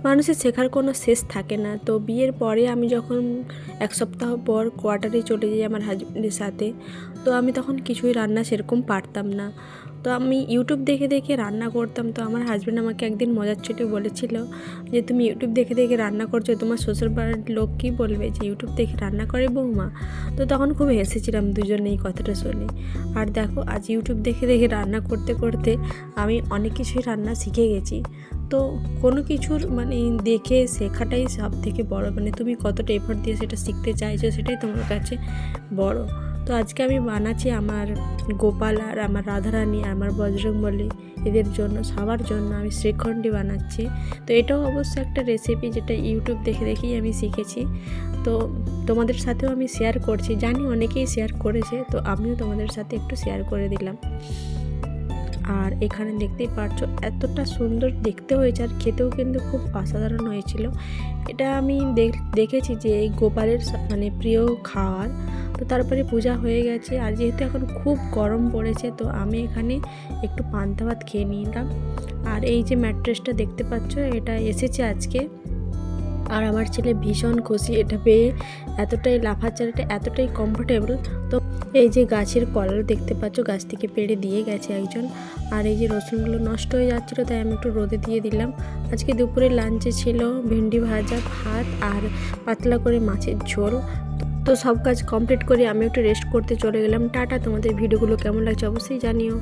মানুষের শেখার কোনো শেষ থাকে না। তো বিয়ের পরে আমি যখন 1 সপ্তাহ পর কোয়ার্টারে চলে যাই আমার হাজব্যান্ডের সাথে, তো আমি তখন কিছুই রান্না সেরকম পারতাম না। তো আমি ইউটিউব দেখে দেখে রান্না করতাম। তো আমার হাজব্যান্ড আমাকে একদিন মজার ছলে বলেছিল যে, তুমি ইউটিউব দেখে দেখে রান্না করছো, তোমার শ্বশুরবাড়ির লোক কী বলবে যে ইউটিউব দেখে রান্না করে বৌমা। তো তখন খুব হেসেছিলাম দুজনে এই কথাটা শুনে। আর দেখো আজ ইউটিউব দেখে দেখে রান্না করতে করতে আমি অনেক কিছুই রান্না শিখে গেছি। তো কোনো কিছুর মানে দেখে শেখাটাই সব থেকে বড়, মানে তুমি কতটা এফোর্ট দিয়ে সেটা শিখতে চাইছো সেটাই তোমার কাছে বড়। তো আজকে আমি বানাচ্ছি আমার গোপাল আর আমার রাধারানী আর আমার বজরংবলী, এদের জন্য সবার জন্য আমি শ্রীখণ্ডী বানাচ্ছি। তো এটাও অবশ্য একটা রেসিপি যেটা ইউটিউব দেখে দেখেই আমি শিখেছি। তো তোমাদের সাথেও আমি শেয়ার করছি, জানি অনেকেই শেয়ার করেছে, তো আমিও তোমাদের সাথে একটু শেয়ার করে দিলাম। আর এখানে দেখতেই পারছো এতটা সুন্দর দেখতে হয়েছে আর খেতেও কিন্তু খুব অসাধারণ হয়েছিল। এটা আমি দেখেছি যে এই গোপালের মানে প্রিয় খাওয়ার। তো তারপরে পূজা হয়ে গেছে আর যেহেতু এখন খুব গরম পড়েছে, তো আমি এখানে একটু পান্তা ভাত খেয়ে নিলাম। আর এই যে ম্যাট্রেসটা দেখতে পাচ্ছ এটা এসেছে আজকে, আর আমার ছেলে ভীষণ খুশি এটা পেয়ে, এতটাই লাফাচ্ছে, এটা এতটাই কমফোর্টেবল। তো এই যে গাছের কলার দেখতে পাচ্ছ, গাছ থেকে পেড়ে দিয়ে গেছে একজন। আর এই যে রসুনগুলো নষ্ট হয়ে যাচ্ছিলো তাই আমি একটু রোদে দিয়ে দিলাম। আজকে দুপুরে লাঞ্চে ছিল ভেন্ডি ভাজা, ভাত আর পাতলা করে মাছের ঝোল। তো সব কাজ কমপ্লিট করে আমি একটু রেস্ট করতে চলে গেলাম। টাটা, তোমাদের ভিডিওগুলো কেমন লাগছে অবশ্যই জানিও।